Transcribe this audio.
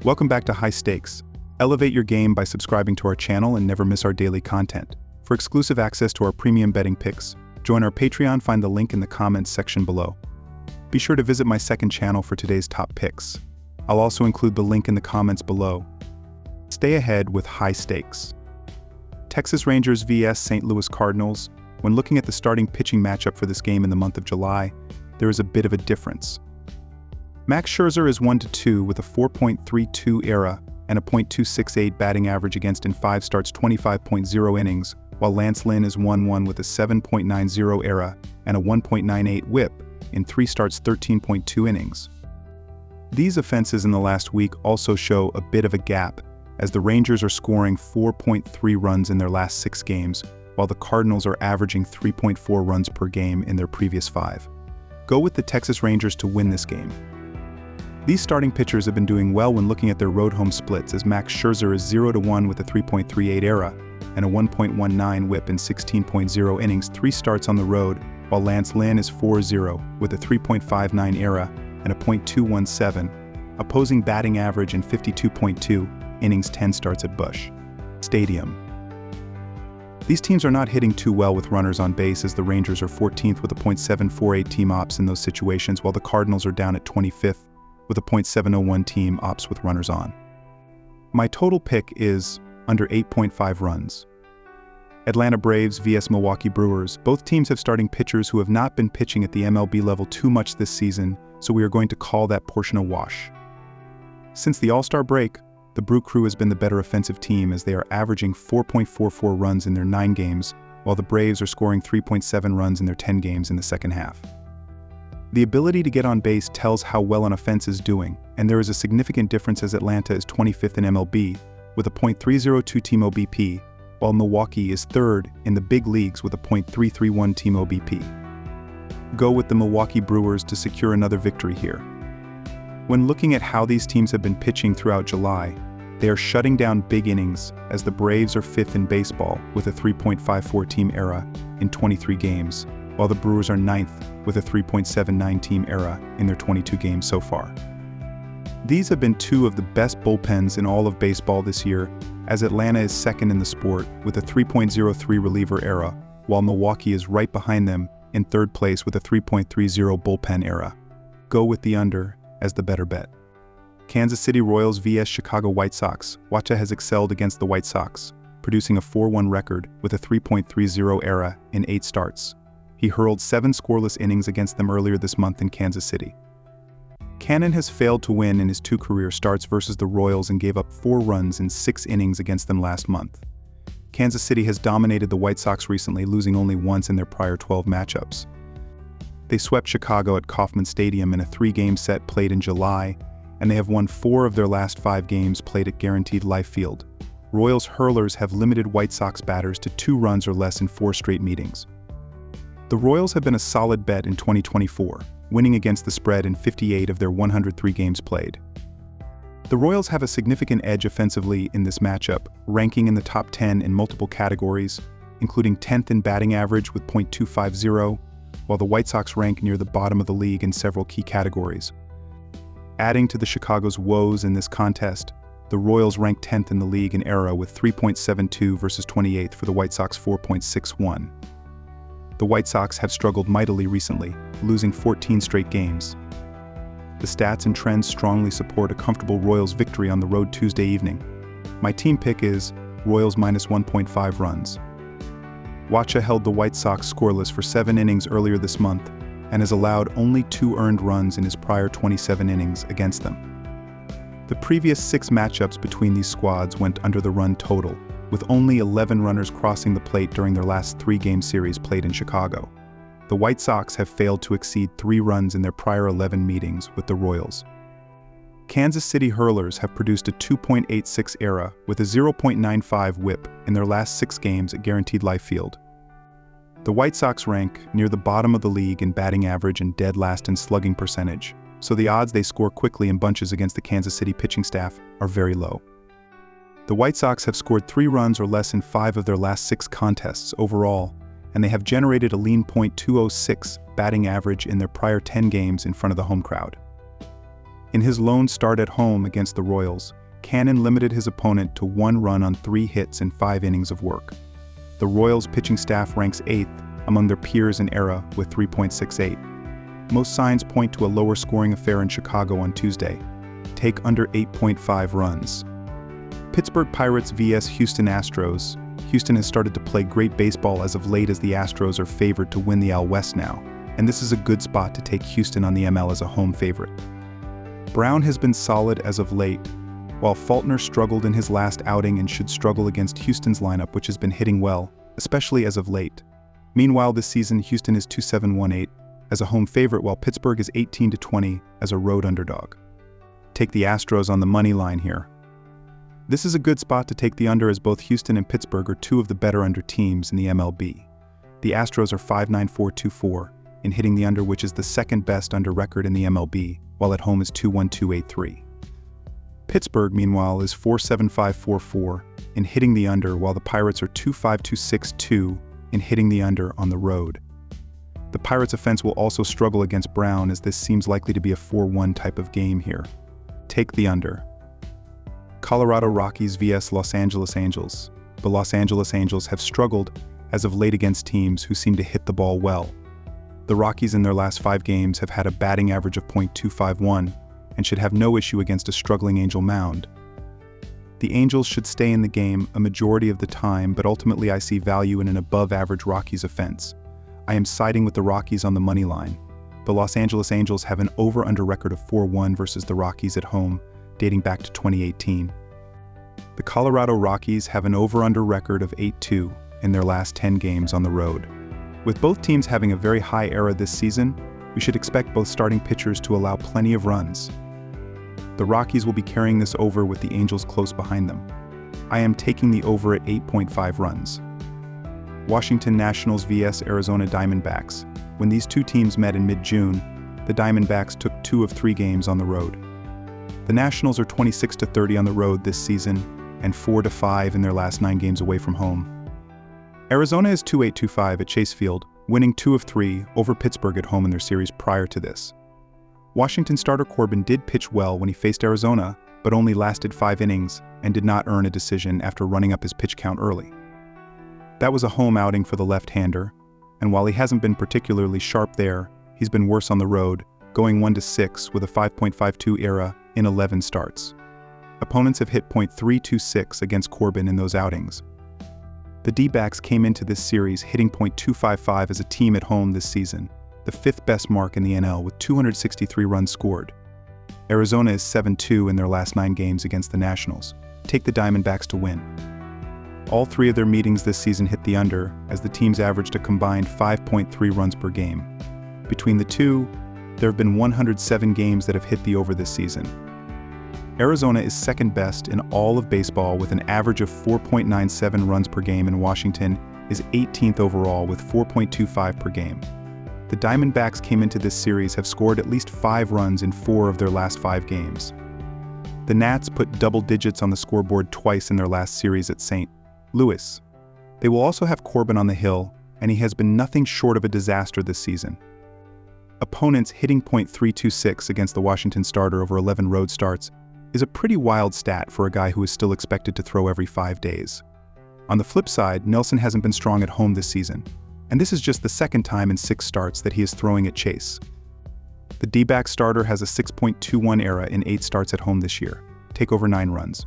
Welcome back to High Stakes. Elevate your game by subscribing to our channel and never miss our daily content. For exclusive access to our premium betting picks, join our Patreon, find the link in the comments section below. Be sure to visit my second channel for today's top picks. I'll also include the link in the comments below. Stay ahead with High Stakes. Texas Rangers vs St. Louis Cardinals. When looking at the starting pitching matchup for this game in the month of July, there is a bit of a difference. Max Scherzer is 1-2 with a 4.32 ERA and a .268 batting average against in 5 starts 25.0 innings, while Lance Lynn is 1-1 with a 7.90 ERA and a 1.98 WHIP in 3 starts 13.2 innings. These offenses in the last week also show a bit of a gap, as the Rangers are scoring 4.3 runs in their last 6 games, while the Cardinals are averaging 3.4 runs per game in their previous 5. Go with the Texas Rangers to win this game. These starting pitchers have been doing well when looking at their road-home splits, as Max Scherzer is 0-1 with a 3.38 ERA and a 1.19 WHIP in 16.0 innings, 3 starts on the road, while Lance Lynn is 4-0 with a 3.59 ERA and a .217, opposing batting average in 52.2 innings, 10 starts at Busch Stadium. These teams are not hitting too well with runners on base, as the Rangers are 14th with a .748 team ops in those situations, while the Cardinals are down at 25th with a .701 team ops with runners on. My total pick is under 8.5 runs. Atlanta Braves vs Milwaukee Brewers. Both teams have starting pitchers who have not been pitching at the MLB level too much this season, so we are going to call that portion a wash. Since the All-Star break, the Brew Crew has been the better offensive team, as they are averaging 4.44 runs in their 9 games, while the Braves are scoring 3.7 runs in their 10 games in the second half. The ability to get on base tells how well an offense is doing, and there is a significant difference, as Atlanta is 25th in MLB with a .302 team OBP, while Milwaukee is 3rd in the big leagues with a .331 team OBP. Go with the Milwaukee Brewers to secure another victory here. When looking at how these teams have been pitching throughout July, they are shutting down big innings, as the Braves are 5th in baseball with a 3.54 team ERA in 23 games, while the Brewers are 9th with a 3.79 team ERA in their 22 games so far. These have been 2 of the best bullpens in all of baseball this year, as Atlanta is 2nd in the sport with a 3.03 reliever ERA, while Milwaukee is right behind them in 3rd place with a 3.30 bullpen ERA. Go with the under as the better bet. Kansas City Royals vs Chicago White Sox. Wacha has excelled against the White Sox, producing a 4-1 record with a 3.30 ERA in 8 starts. He hurled 7 scoreless innings against them earlier this month in Kansas City. Cannon has failed to win in his 2 career starts versus the Royals and gave up 4 runs in 6 innings against them last month. Kansas City has dominated the White Sox recently, losing only once in their prior 12 matchups. They swept Chicago at Kauffman Stadium in a 3-game set played in July, and they have won 4 of their last 5 games played at Guaranteed Life Field. Royals hurlers have limited White Sox batters to 2 runs or less in 4 straight meetings. The Royals have been a solid bet in 2024, winning against the spread in 58 of their 103 games played. The Royals have a significant edge offensively in this matchup, ranking in the top 10 in multiple categories, including 10th in batting average with .250, while the White Sox rank near the bottom of the league in several key categories. Adding to the Chicago's woes in this contest, the Royals rank 10th in the league in ERA with 3.72 versus 28th for the White Sox 4.61. The White Sox have struggled mightily recently, losing 14 straight games. The stats and trends strongly support a comfortable Royals victory on the road Tuesday evening. My team pick is Royals minus 1.5 runs. Wacha held the White Sox scoreless for 7 innings earlier this month and has allowed only 2 earned runs in his prior 27 innings against them. The previous 6 matchups between these squads went under the run total, with only 11 runners crossing the plate during their last 3-game series played in Chicago. The White Sox have failed to exceed 3 runs in their prior 11 meetings with the Royals. Kansas City hurlers have produced a 2.86 ERA with a 0.95 WHIP in their last 6 games at Guaranteed Life Field. The White Sox rank near the bottom of the league in batting average and dead last in slugging percentage, so the odds they score quickly in bunches against the Kansas City pitching staff are very low. The White Sox have scored 3 runs or less in 5 of their last 6 contests overall, and they have generated a lean .206 batting average in their prior 10 games in front of the home crowd. In his lone start at home against the Royals, Cannon limited his opponent to 1 run on 3 hits in 5 innings of work. The Royals' pitching staff ranks 8th among their peers in ERA with 3.68. Most signs point to a lower scoring affair in Chicago on Tuesday. Take under 8.5 runs. Pittsburgh Pirates vs Houston Astros. Houston has started to play great baseball as of late as the Astros are favored to win the AL West now, and this is a good spot to take Houston on the ML as a home favorite. Brown has been solid as of late, while Faulkner struggled in his last outing and should struggle against Houston's lineup, which has been hitting well, especially as of late. Meanwhile, this season, Houston is 2-7-1-8 as a home favorite, while Pittsburgh is 18-20 as a road underdog. Take the Astros on the money line here. This is a good spot to take the under as both Houston and Pittsburgh are 2 of the better under teams in the MLB. The Astros are 5.9424 in hitting the under, which is the second best under record in the MLB, while at home is 2.1283. Pittsburgh, meanwhile, is 4.7544 in hitting the under, while the Pirates are 2.5262 in hitting the under on the road. The Pirates' offense will also struggle against Brown, as this seems likely to be a 4-1 type of game here. Take the under. Colorado Rockies vs Los Angeles Angels. The Los Angeles Angels have struggled as of late against teams who seem to hit the ball well. The Rockies in their last 5 games have had a batting average of .251 and should have no issue against a struggling Angel mound. The Angels should stay in the game a majority of the time, but ultimately I see value in an above-average Rockies offense. I am siding with the Rockies on the money line. The Los Angeles Angels have an over-under record of 4-1 versus the Rockies at home, dating back to 2018. The Colorado Rockies have an over-under record of 8-2 in their last 10 games on the road. With both teams having a very high ERA this season, we should expect both starting pitchers to allow plenty of runs. The Rockies will be carrying this over with the Angels close behind them. I am taking the over at 8.5 runs. Washington Nationals vs Arizona Diamondbacks. When these 2 teams met in mid-June, the Diamondbacks took 2 of 3 games on the road. The Nationals are 26-30 on the road this season and 4-5 in their last 9 games away from home. Arizona is 2.825 at Chase Field, winning 2 of 3 over Pittsburgh at home in their series prior to this. Washington starter Corbin did pitch well when he faced Arizona, but only lasted 5 innings and did not earn a decision after running up his pitch count early. That was a home outing for the left-hander, and while he hasn't been particularly sharp there, he's been worse on the road, going 1-6 with a 5.52 ERA in 11 starts. Opponents have hit .326 against Corbin in those outings. The D-backs came into this series hitting .255 as a team at home this season, the 5th best mark in the NL with 263 runs scored. Arizona is 7-2 in their last 9 games against the Nationals. Take the Diamondbacks to win. All 3 of their meetings this season hit the under, as the teams averaged a combined 5.3 runs per game. Between the 2, there have been 107 games that have hit the over this season. Arizona is 2nd best in all of baseball with an average of 4.97 runs per game, and Washington is 18th overall with 4.25 per game. The Diamondbacks came into this series have scored at least 5 runs in 4 of their last 5 games. The Nats put double digits on the scoreboard twice in their last series at St. Louis. They will also have Corbin on the hill, and he has been nothing short of a disaster this season. Opponents hitting .326 against the Washington starter over 11 road starts is a pretty wild stat for a guy who is still expected to throw every 5 days. On the flip side, Nelson hasn't been strong at home this season, and this is just the 2nd time in 6 starts that he is throwing at Chase. The D-back starter has a 6.21 ERA in 8 starts at home this year. Take over 9 runs.